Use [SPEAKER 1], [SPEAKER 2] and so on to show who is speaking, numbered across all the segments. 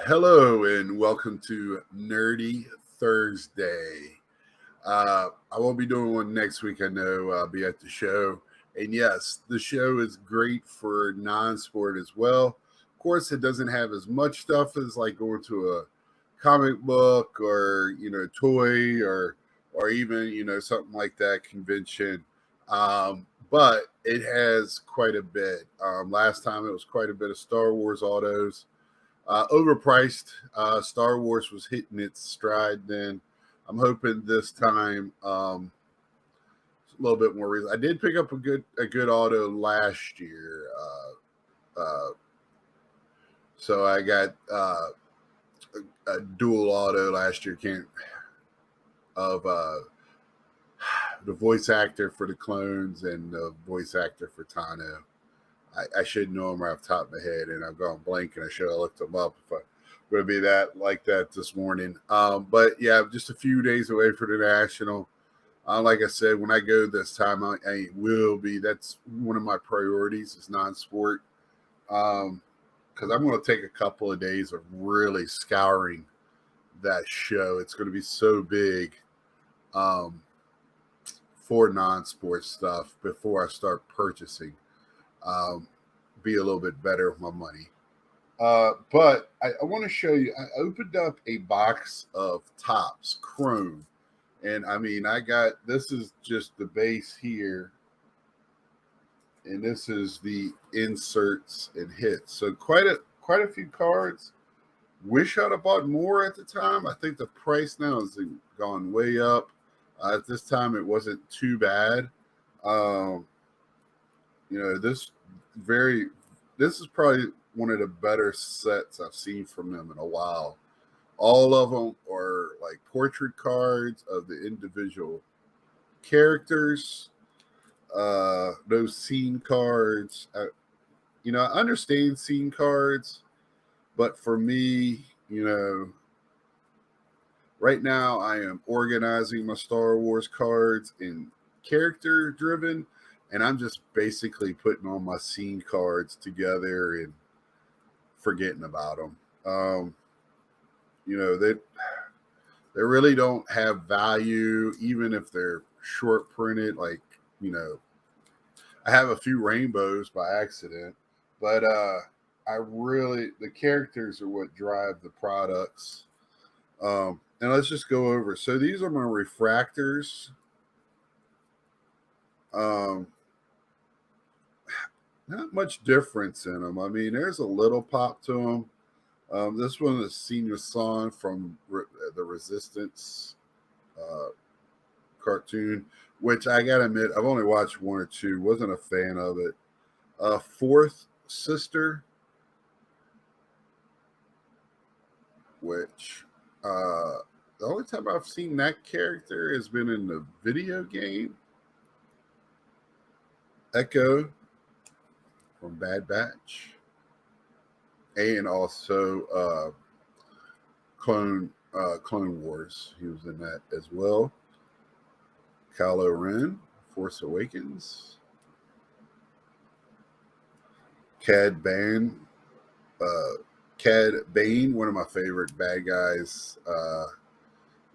[SPEAKER 1] Hello and welcome to Nerdy Thursday. I won't be doing one next week. I know I'll be at the show. And yes, the show is great for non sport as well. Of course, it doesn't have as much stuff as like going to a comic book or, toy or even, something like that convention. But it has quite a bit. Last time it was quite a bit of Star Wars autos. Overpriced. Star Wars was hitting its stride then. I'm hoping this time a little bit more reason. I did pick up a good auto last year, so I got a dual auto last year. Can't of the voice actor for the clones and the voice actor for Tano. I should know him right off the top of my head, and I've gone blank, and I should have looked him up if I'm going to be that like that this morning. But yeah, just a few days away for the national. Like I said, when I go this time, I will be. That's one of my priorities is non-sport, because I'm going to take a couple of days of really scouring that show. It's going to be so big for non-sport stuff before I start purchasing. Be a little bit better with my money. But I want to show you. I opened up a box of Topps Chrome, and I mean, I got this is just the base here, and this is the inserts and hits. So quite a few cards. Wish I'd have bought more at the time. I think the price now has gone way up. At this time, it wasn't too bad. Um, this this is probably one of the better sets I've seen from them in a while. All of them are like portrait cards of the individual characters, those scene cards. I understand scene cards, but for me, right now I am organizing my Star Wars cards in character driven, and I'm just basically putting all my scene cards together and forgetting about them. They really don't have value, even if they're short printed. Like, I have a few rainbows by accident, but the characters are what drive the products. And let's just go over. So these are my refractors. Not much difference in them. I mean, there's a little pop to them. This one is Senior Son from the Resistance cartoon, which I gotta admit, I've only watched one or two. Wasn't a fan of it. Fourth Sister, which the only time I've seen that character has been in the video game. Echo from Bad Batch, and also Clone Wars. He was in that as well. Kylo Ren, Force Awakens. Cad Bane, one of my favorite bad guys,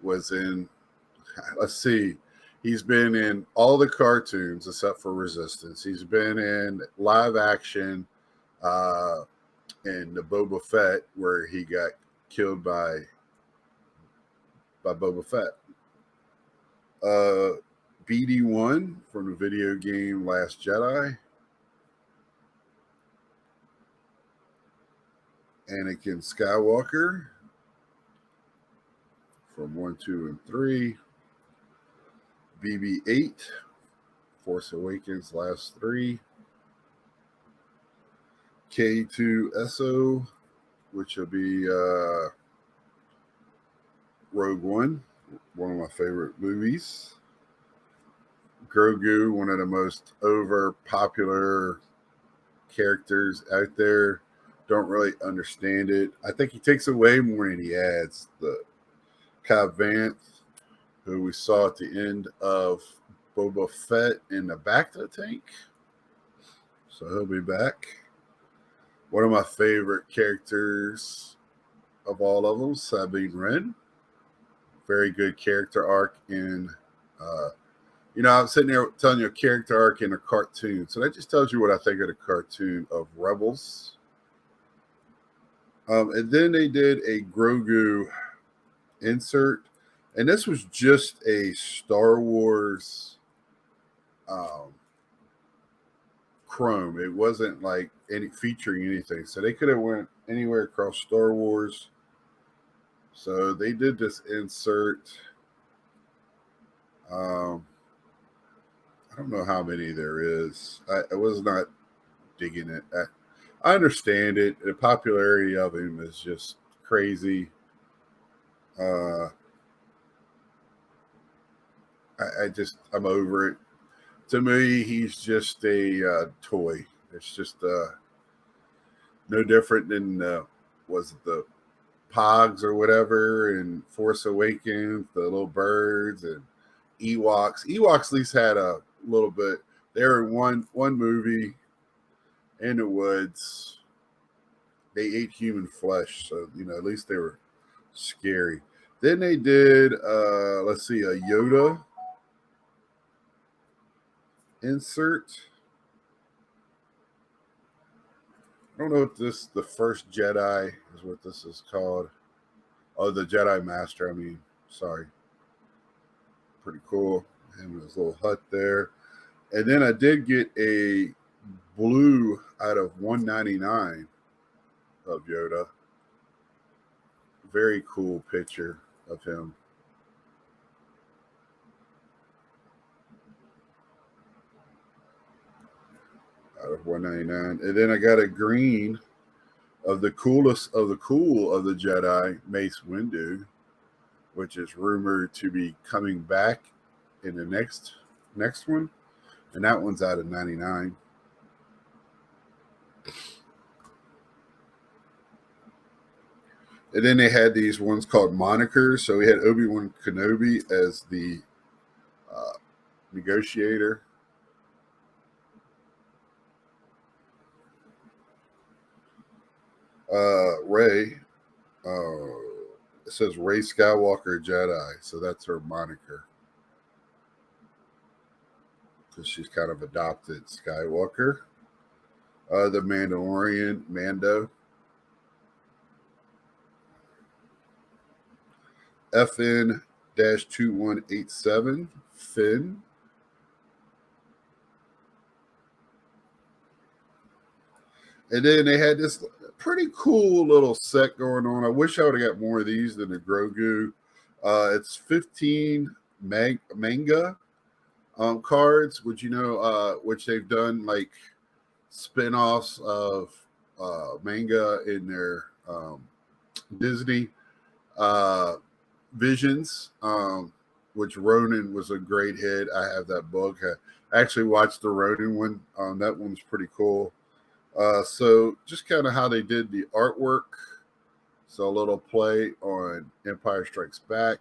[SPEAKER 1] was in. Let's see. He's been in all the cartoons except for Resistance. He's been in live action in the Boba Fett, where he got killed by Boba Fett. BD1 from the video game Last Jedi. Anakin Skywalker from 1, 2, and 3. BB-8, Force Awakens last 3. K2SO, which will be Rogue One, one of my favorite movies. Grogu, one of the most over popular characters out there. Don't really understand it. I think he takes away more than he adds. The Cobb Vanth, who we saw at the end of Boba Fett in the back of the tank. So he'll be back. One of my favorite characters of all of them, Sabine Wren. Very good character arc in, I'm sitting there telling you a character arc in a cartoon. So that just tells you what I think of the cartoon of Rebels. And then they did a Grogu insert. And this was just a Star Wars Chrome. It wasn't like any featuring anything. So they could have went anywhere across Star Wars. So they did this insert. I don't know how many there is. I was not digging it. I understand it. The popularity of him is just crazy. I'm over it. To me, he's just a toy. It's just no different than was it the Pogs or whatever, and Force Awakens, the little birds and Ewoks. Ewoks at least had a little bit. They were in one movie in the woods. They ate human flesh, so at least they were scary. Then they did let's see, a Yoda insert. I don't know if this the first Jedi is what this is called. Oh, the Jedi Master. I mean, sorry. Pretty cool. Him and his little hut there. And then I did get a blue out of 199 of Yoda. Very cool picture of him. Out of 199. And then I got a green of the coolest of the cool of the Jedi, Mace Windu, which is rumored to be coming back in the next one. And that one's out of 99. And then they had these ones called monikers. So we had Obi-Wan Kenobi as the negotiator. Rey. It says Rey Skywalker Jedi. So that's her moniker. Because she's kind of adopted Skywalker. The Mandalorian, Mando. FN-2187, Finn. And then they had this pretty cool little set going on. I wish I would have got more of these than the Grogu. It's 15 manga cards, which which they've done like spin-offs of manga in their Disney Visions, which Ronin was a great hit. I have that book. I actually watched the Ronin one. That one's pretty cool. So just kind of how they did the artwork. So a little play on Empire Strikes Back.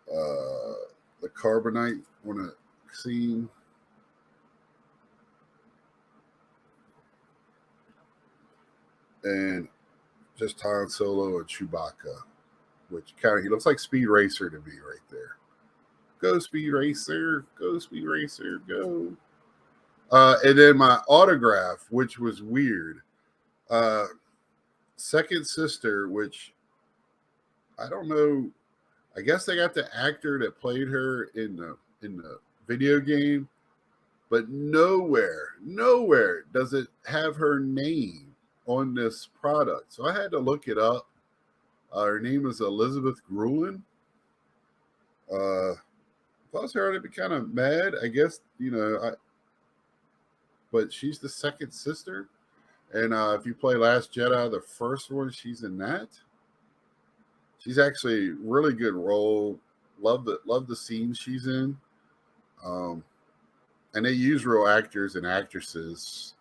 [SPEAKER 1] The Carbonite on a scene. And just Han Solo and Chewbacca, which he looks like Speed Racer to me right there. Go Speed Racer, go Speed Racer, go. And then my autograph, which was weird. Second Sister, which I don't know. I guess they got the actor that played her in the video game, but nowhere does it have her name on this product. So I had to look it up. Her name is Elizabeth Grulin. If I was her, I'd be kind of mad, I guess, but she's the second sister. And if you play Last Jedi, the first one, she's in that. She's actually a really good role. Love the scenes she's in. And they use real actors and actresses,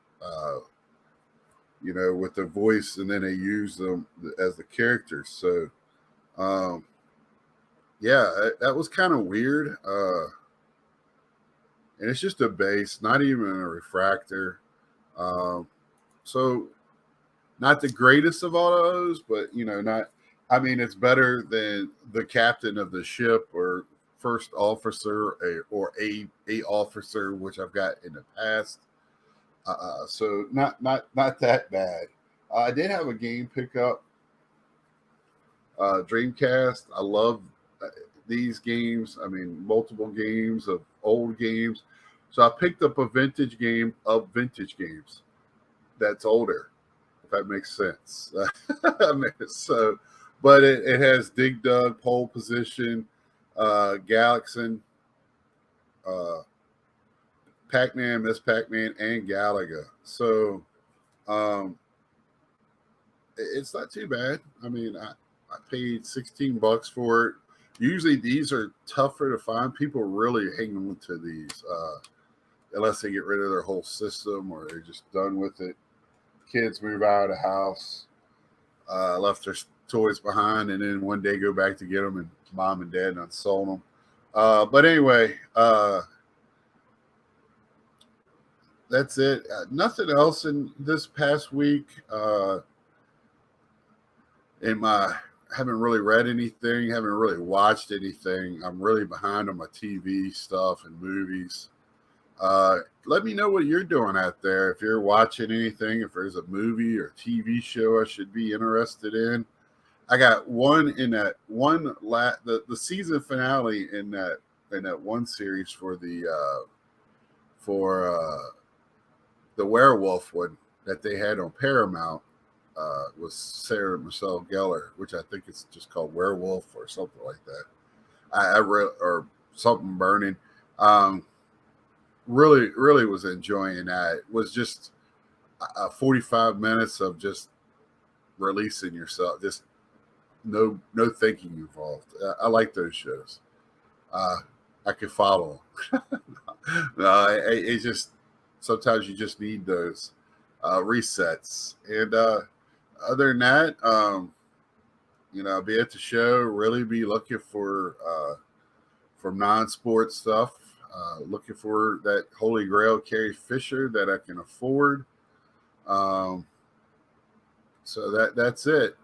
[SPEAKER 1] with the voice, and then they use them as the characters. So, that was kind of weird. And it's just a base, not even a refractor. So Not the greatest of all of those, but not. I mean, it's better than the captain of the ship or first officer or a officer, which I've got in the past. So not that bad. I did have a game pickup, Dreamcast. I love these games. I mean, multiple games of old games. So I picked up a vintage game of vintage games that's older, if that makes sense. I mean, so, but it has Dig Dug, Pole Position, Galaxin, uh, Pac-Man, Miss Pac-Man, and Galaga. So um, it's not too bad. I mean, I paid $16 for it. Usually these are tougher to find. People really hang on to these unless they get rid of their whole system or they're just done with it. Kids move out of the house, left their toys behind, and then one day go back to get them, and mom and dad unsold them. But anyway, that's it. Nothing else in this past week. In my haven't really read anything, haven't really watched anything. I'm really behind on my TV stuff and movies. Let me know what you're doing out there. If you're watching anything, if there's a movie or TV show I should be interested in. I got one in that one the season finale in that one series for the werewolf one that they had on Paramount. Was Sarah Michelle Gellar, which I think it's just called Werewolf or something like that. I read or something burning. Really was enjoying that. It was just 45 minutes of just releasing yourself, just no thinking involved. I like those shows. I can follow them. No, it's just sometimes you just need those resets. And other than that, I'll be at the show. Really be looking for non-sport stuff. Looking for that Holy Grail Carrie Fisher that I can afford. So that's it.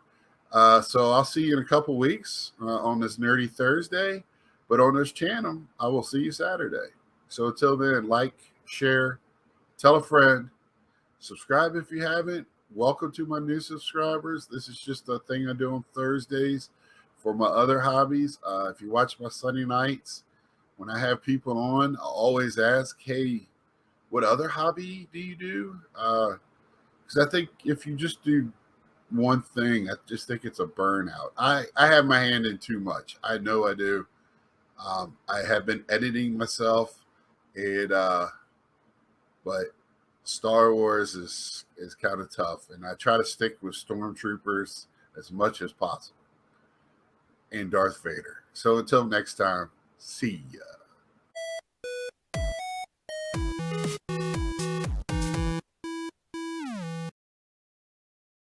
[SPEAKER 1] So I'll see you in a couple weeks on this Nerdy Thursday. But on this channel, I will see you Saturday. So until then, like, share, tell a friend, subscribe if you haven't. Welcome to my new subscribers. This is just a thing I do on Thursdays for my other hobbies. If you watch my Sunday nights, when I have people on, I always ask, hey, what other hobby do you do? Because I think if you just do one thing, I just think it's a burnout. I have my hand in too much. I know I do. I have been editing myself, and but Star Wars is kind of tough, and I try to stick with Stormtroopers as much as possible and Darth Vader. So until next time, see ya.